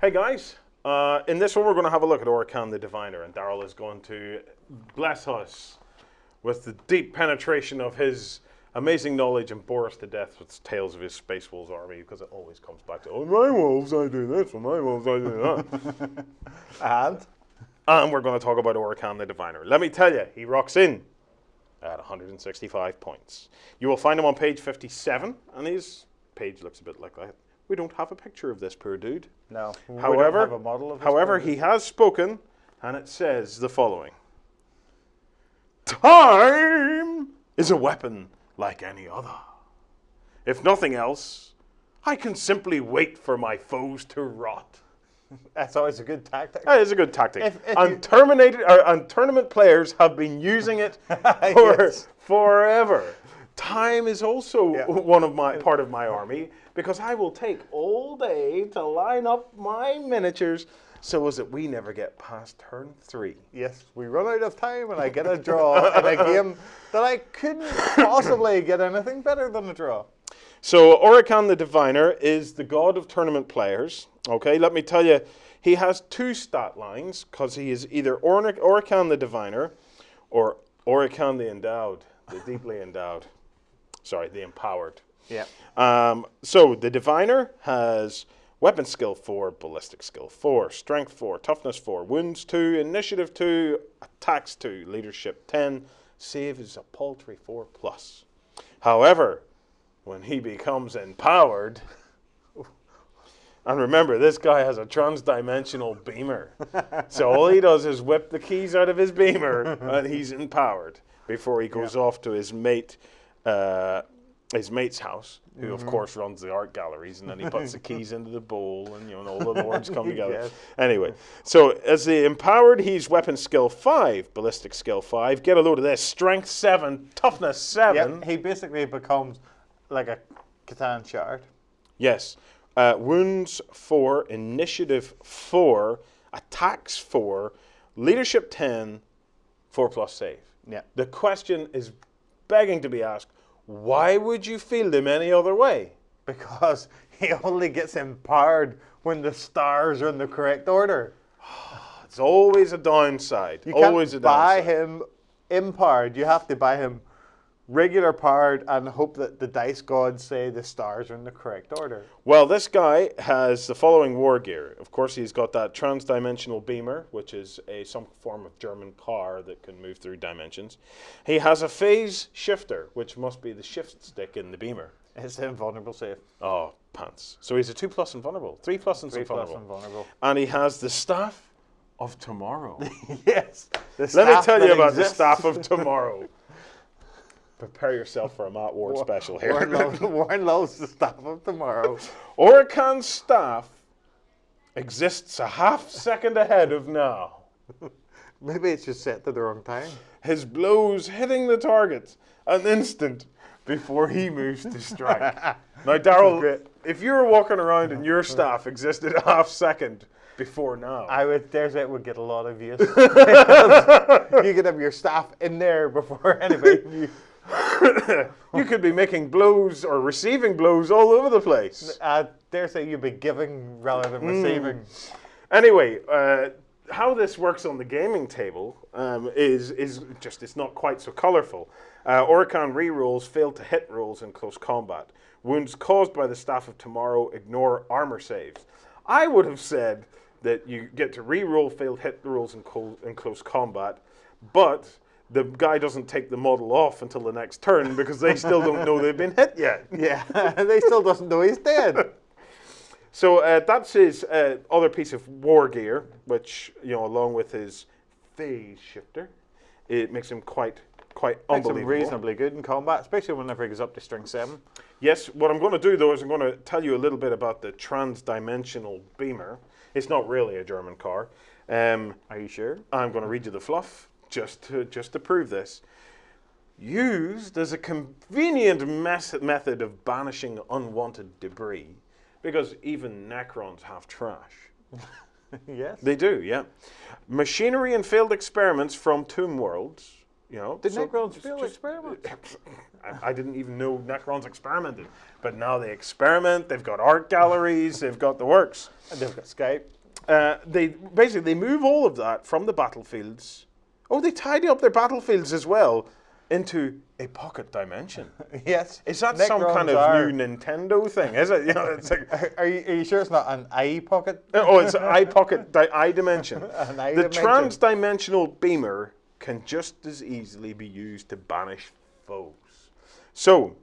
Hey guys, in this one we're going to have a look at Orikan the Diviner, and Daryl is going to bless us with the deep penetration of his amazing knowledge and bore us to death with tales of his Space Wolves army, because it always comes back to, oh, my wolves, I do this, and my wolves, I do that. And we're going to talk about Orikan the Diviner. Let me tell you, he rocks in at 165 points. You will find him on page 57, and his page looks a bit like that. We don't have a picture of this poor dude. No. However, we don't have a model of this he has spoken, and it says the following. Time is a weapon like any other. If nothing else, I can simply wait for my foes to rot. That's always a good tactic. That is a good tactic. And tournament players have been using it for Yes. forever. Time is also part of my army, because I will take all day to line up my miniatures so as that we never get past turn 3. Yes, we run out of time and I get a draw in a game that I couldn't possibly get anything better than a draw. So Orikan the Diviner is the god of tournament players. Okay, let me tell you, he has 2 stat lines, because he is either Orikan the Diviner or Orikan the Endowed, the deeply endowed. Sorry, the empowered. Yeah. So the Diviner has weapon skill 4, ballistic skill 4, strength 4, toughness 4, wounds 2, initiative 2, attacks 2, leadership 10, save is a paltry 4+. However, when he becomes empowered, and remember, this guy has a Transdimensional Beamer, so all he does is whip the keys out of his Beamer, and he's empowered before he goes off to his mate's house, who of course runs the art galleries, and then he puts the keys into the bowl, and all the lords come together. Yes. Anyway, so as the empowered, he's weapon skill 5, ballistic skill 5. Get a load of this: strength 7, toughness 7. Yep, he basically becomes like a Catan shard. Yes. Wounds 4, initiative 4, attacks 4, leadership 10, 4+ save. Yeah. The question is begging to be asked, why would you field him any other way? Because he only gets empowered when the stars are in the correct order. It's always a downside. You Always can't a downside. buy him empowered. You have to buy him regular powered and hope that the dice gods say the stars are in the correct order. Well, this guy has the following Wargear. Of course, he's got that Transdimensional Beamer, which is some form of German car that can move through dimensions. He has a phase shifter, which must be the shift stick in the Beamer. It's invulnerable save. Oh, pants. So he's a 2+ invulnerable, 3+ and 3+ invulnerable. And he has the Staff of Tomorrow. Yes. Let me tell you about the Staff of Tomorrow. Prepare yourself for a Matt Ward special here. Warren loves the Staff of Tomorrow. Orikan's staff exists a half second ahead of now. Maybe it's just set to the wrong time. His blows hitting the target an instant before he moves to strike. Now, Daryl, if you were walking around and your staff existed a half second before now, I would dare say it would get a lot of use. You could have your staff in there before anybody knew. You could be making blows or receiving blows all over the place. I dare say you'd be giving rather than receiving. Anyway, how this works on the gaming table is just, it's not quite so colorful. Orikan rerolls fail to hit rolls in close combat. Wounds caused by the Staff of Tomorrow ignore armor saves. I would have said that you get to reroll failed hit rolls in close combat, but the guy doesn't take the model off until the next turn because they still don't know they've been hit yet. Yeah, they still doesn't know he's dead. So that's his other piece of war gear, which, along with his phase shifter, it makes him quite unbelievable. Makes him reasonably good in combat, especially whenever he goes up to strength 7. Yes, what I'm going to do, though, is I'm going to tell you a little bit about the Transdimensional Beamer. It's not really a German car. Are you sure? I'm going to read you the fluff. Just to prove this. Used as a convenient method of banishing unwanted debris, because even Necrons have trash. Yes. They do, yeah. Machinery and failed experiments from Tomb Worlds. Did Necrons fail experiments? I didn't even know Necrons experimented. But now they experiment, they've got art galleries, they've got the works. And they've got Skype. they move all of that from the battlefields. Oh, they tidy up their battlefields as well into a pocket dimension. Yes. Is that some kind of new Nintendo thing? Is it? You know, it's like, are you sure it's not an eye pocket? Oh, it's eye pocket, eye dimension. An eye The dimension. Transdimensional Beamer can just as easily be used to banish foes. So,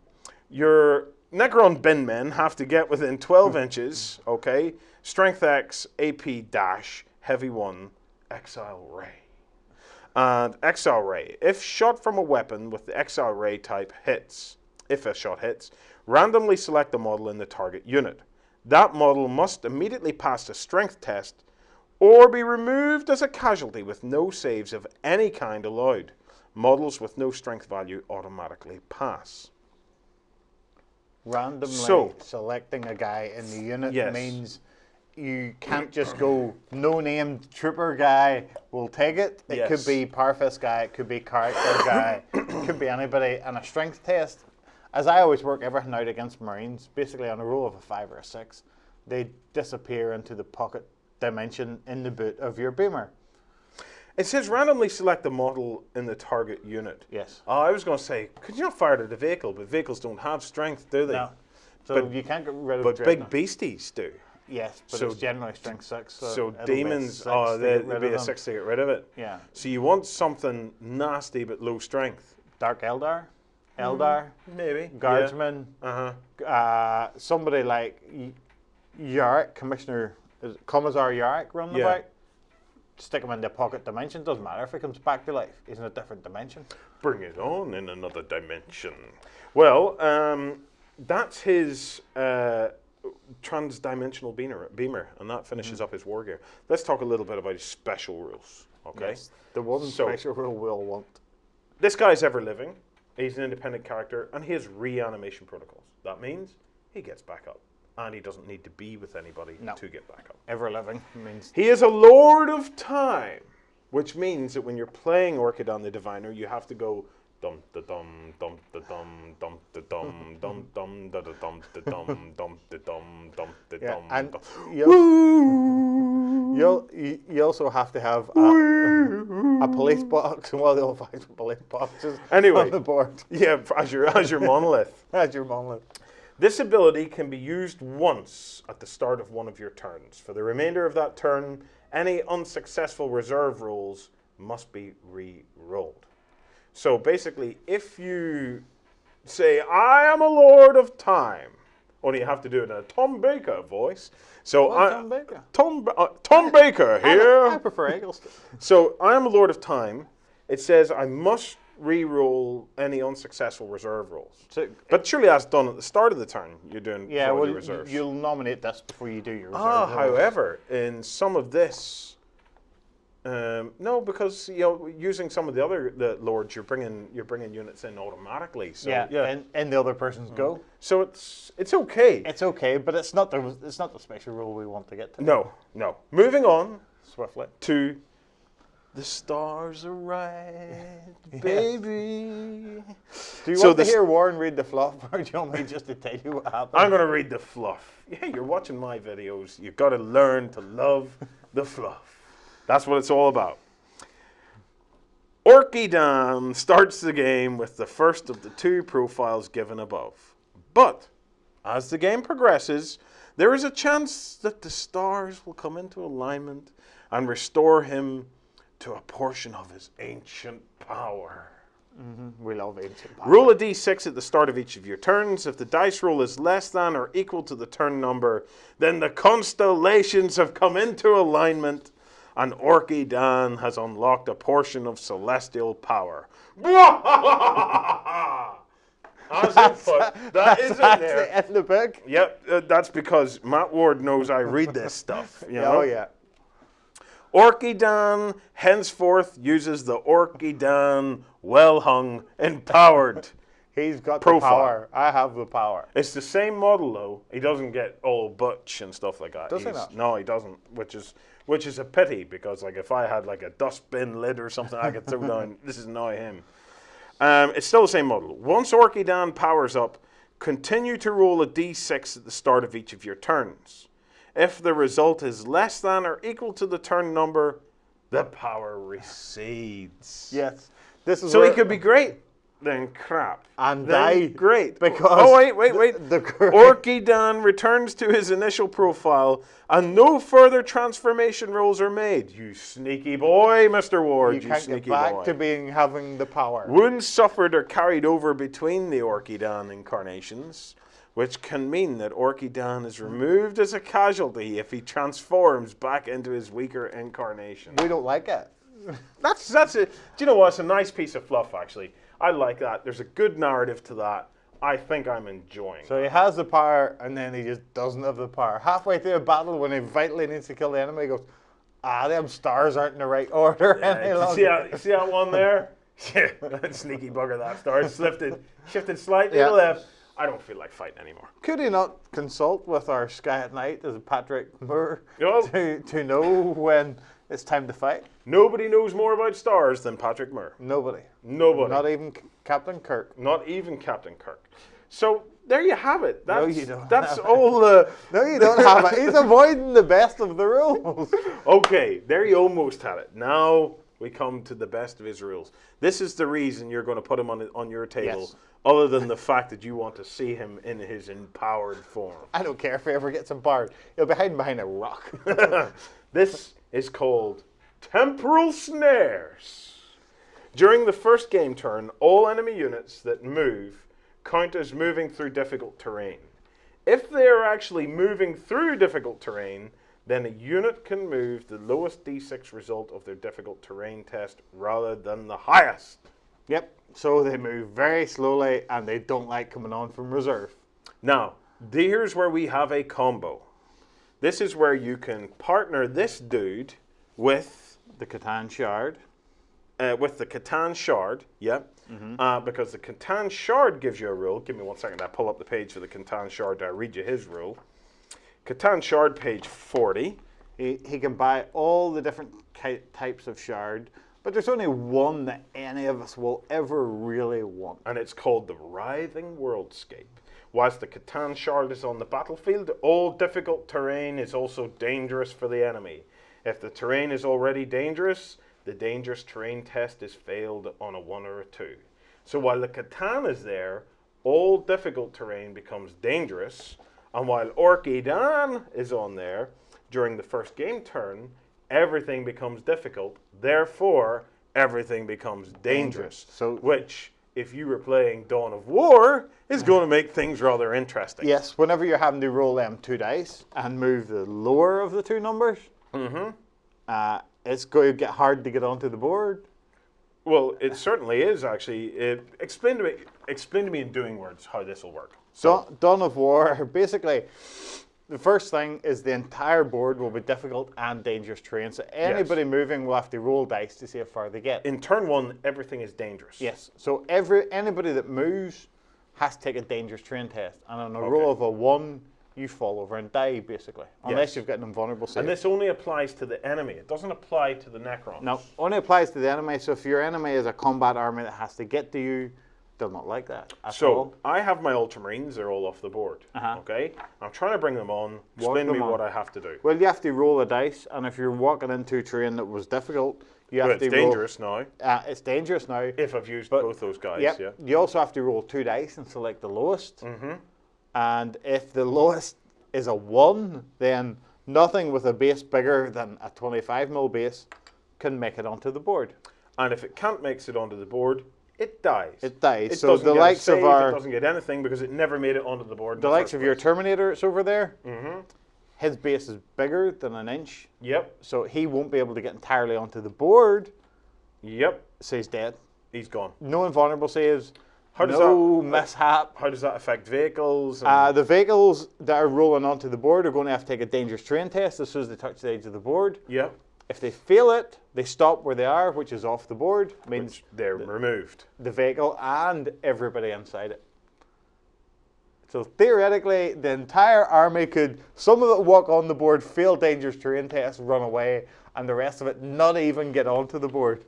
your Necron bin men have to get within 12 inches, okay? Strength X, AP dash, Heavy 1, Exile Ray. And Exile Ray. If shot from a weapon with the Exile Ray type hits, if a shot hits, randomly select a model in the target unit. That model must immediately pass the strength test or be removed as a casualty with no saves of any kind allowed. Models with no strength value automatically pass. Randomly selecting a guy in the unit means you can't just go no-named trooper guy will take it. It could be Parfus guy, it could be character guy, it could be anybody. And a strength test, as I always work everything out against Marines, basically on a roll of a 5 or a 6, they disappear into the pocket dimension in the boot of your Beamer. It says randomly select a model in the target unit. Yes. Oh, I was going to say, could you not fire at the vehicle? But vehicles don't have strength, do they? No. So you can't get rid of But big beasties do. Yes, but it's generally strength 6. So demons, they'd be a 6 to get rid of it. Yeah. So you want something nasty but low strength. Dark Eldar? Eldar? Maybe. Guardsman? Yeah. Somebody like Yarick, Commissar Yarick running about. Stick him in the pocket dimension. Doesn't matter if he comes back to life. He's in a different dimension. Bring it on in another dimension. Well, that's his Transdimensional Beamer, and that finishes up his Wargear. Let's talk a little bit about his special rules. Okay. Yes, the one special rule we'll want. This guy's ever living. He's an independent character, and he has reanimation protocols. That means he gets back up. And he doesn't need to be with anybody to get back up. Ever living means... He is a Lord of Time, which means that when you're playing Orikan the Diviner, you have to go dum da dum dum da dum dum da dum dum dum da da dum da dum dum da dum dum da dum. And you also have to have a police box and one of the old fashioned police boxes on the board. Yeah, as your monolith. As your monolith. This ability can be used once at the start of one of your turns. For the remainder of that turn, any unsuccessful reserve rolls must be re-rolled. So basically, if you say, I am a Lord of Time, only you have to do it in a Tom Baker voice. So Tom Baker? Tom Baker here. I prefer Eggleston. So I am a Lord of Time. It says I must re-roll any unsuccessful reserve rolls. So, but surely that's done at the start of the turn. You're doing reserves. You'll nominate this before you do your reserve. However, in some of this, no, because using some of the lords, you're bringing units in automatically. So, and the other person's go. So it's okay. It's okay, but it's not the special rule we want to get to. No. Moving on swiftly to. The stars are right, baby. Do you want to hear Warren read the fluff, or do you want me just to tell you what happened? I'm going to read the fluff. Yeah, you're watching my videos. You've got to learn to love the fluff. That's what it's all about. Orkidan starts the game with the first of the 2 profiles given above. But, as the game progresses, there is a chance that the stars will come into alignment and restore him to a portion of his ancient power. We love ancient power. Roll a d6 at the start of each of your turns. If the dice roll is less than or equal to the turn number, then the constellations have come into alignment and Orkidan has unlocked a portion of celestial power. That is in there. In the book? Yep, that's because Matt Ward knows I read this stuff. You know? Oh, yeah. Orkidan henceforth uses the Orkidan well-hung, empowered He's got profile. The power. I have the power. It's the same model, though. He doesn't get all butch and stuff like that. Does he not? No, he doesn't, which is a pity, because like if I had like a dustbin lid or something I could throw down, this is not him. It's still the same model. Once Orkidan powers up, continue to roll a d6 at the start of each of your turns. If the result is less than or equal to the turn number, the power recedes. Yes. This is So he could be great, then crap. And then die. Great. Because oh, wait. Orkidan returns to his initial profile, and no further transformation rolls are made. You sneaky boy, Mr. Ward. You can't get back to having the power. Wounds suffered are carried over between the Orkidan incarnations, which can mean that Orkidan is removed as a casualty if he transforms back into his weaker incarnation. We don't like it. That's it. Do you know what? It's a nice piece of fluff, actually. I like that. There's a good narrative to that. I think I'm enjoying. So he has the power, and then he just doesn't have the power. Halfway through a battle, when he vitally needs to kill the enemy, he goes, them stars aren't in the right order any longer. See that one there? Yeah, that sneaky bugger, that star shifted slightly to the left. I don't feel like fighting anymore. Could he not consult with our Sky at Night as Patrick Moore to know when it's time to fight? Nobody knows more about stars than Patrick Moore. Nobody. Not even Captain Kirk. Not even Captain Kirk. So there you have it. No, you don't. That's all the... No, you don't have it. He's avoiding the best of the rules. Okay, there you almost had it. Now we come to the best of his rules. This is the reason you're going to put him on your table. Yes. Other than the fact that you want to see him in his empowered form. I don't care if he ever gets empowered. He'll be hiding behind a rock. This is called Temporal Snares. During the first game turn, all enemy units that move count as moving through difficult terrain. If they are actually moving through difficult terrain, then a unit can move the lowest D6 result of their difficult terrain test rather than the highest. Yep. So they move very slowly, and they don't like coming on from reserve. Now, here's where we have a combo. This is where you can partner this dude with the Catan Shard. With the Catan Shard, yep. Mm-hmm. Because the Catan Shard gives you a rule. Give me 1 second. I pull up the page for the Catan Shard to read you his rule. Catan Shard, page 40. He can buy all the different types of shard. But there's only one that any of us will ever really want. And it's called the Writhing Worldscape. Whilst the Catan Shard is on the battlefield, all difficult terrain is also dangerous for the enemy. If the terrain is already dangerous, the dangerous terrain test is failed on a 1 or a 2. So while the Catan is there, all difficult terrain becomes dangerous. And while Orkidan is on there, during the first game turn, everything becomes difficult, therefore everything becomes dangerous. So, which, if you were playing Dawn of War, is going to make things rather interesting. Yes, whenever you're having to roll them 2 dice and move the lower of the 2 numbers, it's going to get hard to get onto the board. Well, it certainly is, actually. Explain to me in doing words how this will work. So, Dawn of War, basically, the first thing is the entire board will be difficult and dangerous terrain. So anybody moving will have to roll dice to see how far they get. In turn 1, everything is dangerous. Yes. So anybody that moves has to take a dangerous terrain test. And on a roll of a 1, you fall over and die, basically. Unless you've got an invulnerable save. And this only applies to the enemy. It doesn't apply to the Necrons. No, only applies to the enemy. So if your enemy is a combat army that has to get to you, they'll not like that at all. I have my Ultramarines. They're all off the board. Okay? I'm trying to bring them on. Explain to me what I have to do. Well, you have to roll a dice. And if you're walking into terrain that was difficult, you have to roll... It's dangerous now. It's dangerous now. If I've used both those guys, yeah. You also have to roll 2 dice and select the lowest. And if the lowest is a 1, then nothing with a base bigger than a 25mm base can make it onto the board. And if it can't make it onto the board, it dies. It dies. It so the likes of our... It doesn't get anything because it never made it onto the board. The likes of your Terminator that's over there, his base is bigger than 1 inch. Yep. So he won't be able to get entirely onto the board. Yep. So he's dead. He's gone. No invulnerable saves. No mishap. How does that affect vehicles? The vehicles that are rolling onto the board are going to have to take a dangerous terrain test as soon as they touch the edge of the board. Yep. If they fail it, they stop where they are, which is off the board. Means they're removed. The vehicle and everybody inside it. So theoretically, the entire army could, some of it walk on the board, fail dangerous terrain tests, run away, and the rest of it not even get onto the board.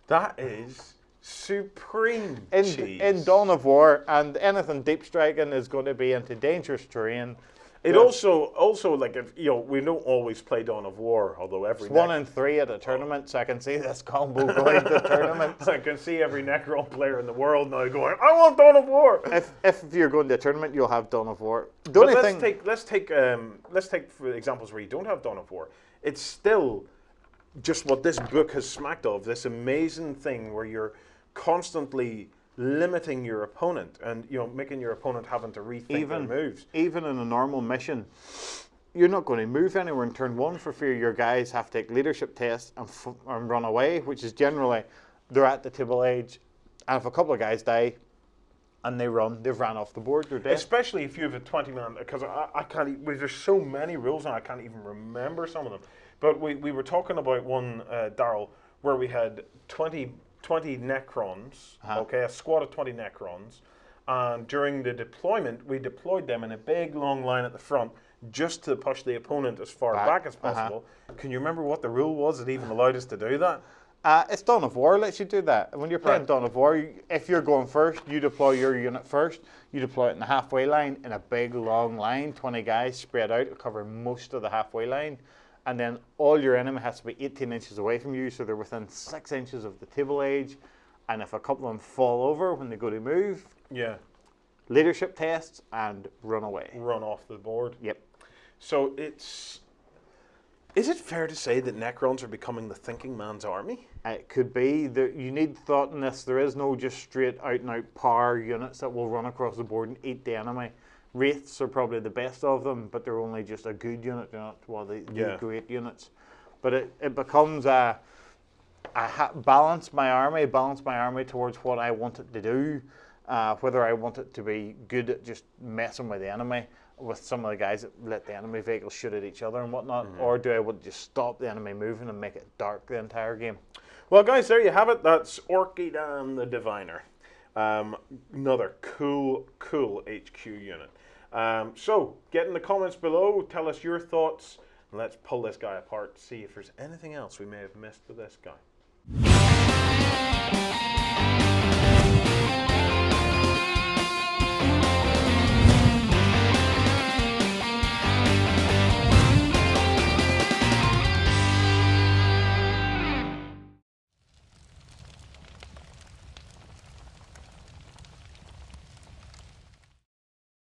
That is supreme cheese. In Dawn of War, and anything deep striking is going to be into dangerous terrain. It also like if we don't always play Dawn of War, although every it's 1 in 3 at a tournament, so I can see this combo going to tournaments. I can see every Necron player in the world now going, I want Dawn of War. If you're going to a tournament, you'll have Dawn of War. Let's take for examples where you don't have Dawn of War. It's still just what this book has smacked of, this amazing thing where you're constantly limiting your opponent and making your opponent having to rethink their moves. Even in a normal mission, you're not going to move anywhere in turn 1 for fear your guys have to take leadership tests and run away, which is generally they're at the table edge, and if a couple of guys die and they've ran off the board, they're dead. Especially if you have a 20-man, because I can't. There's so many rules and I can't even remember some of them. But we were talking about one, Daryl, where we had 20 Necrons, okay, a squad of 20 Necrons, and during the deployment, we deployed them in a big long line at the front just to push the opponent as far back as possible. Can you remember what the rule was that even allowed us to do that? It's Dawn of War lets you do that. When you're playing Dawn of War, if you're going first, you deploy your unit first. You deploy it in the halfway line in a big long line, 20 guys spread out, covering most of the halfway line. And then all your enemy has to be 18 inches away from you, so they're within 6 inches of the table edge. And if a couple of them fall over when they go to move, leadership tests and run away. Run off the board. Yep. So is it fair to say that Necrons are becoming the thinking man's army? It could be. You need thought in this. There is no just straight out and out power units that will run across the board and eat the enemy. Wraiths are probably the best of them, but they're only just a good unit. They're not great units. But it becomes balance my army towards what I want it to do. Whether I want it to be good at just messing with the enemy, with some of the guys that let the enemy vehicles shoot at each other and whatnot, or do I want to just stop the enemy moving and make it dark the entire game? Well, guys, there you have it. That's Orikan the Diviner. Another cool HQ unit. So, get in the comments below, tell us your thoughts, and let's pull this guy apart, see if there's anything else we may have missed with this guy.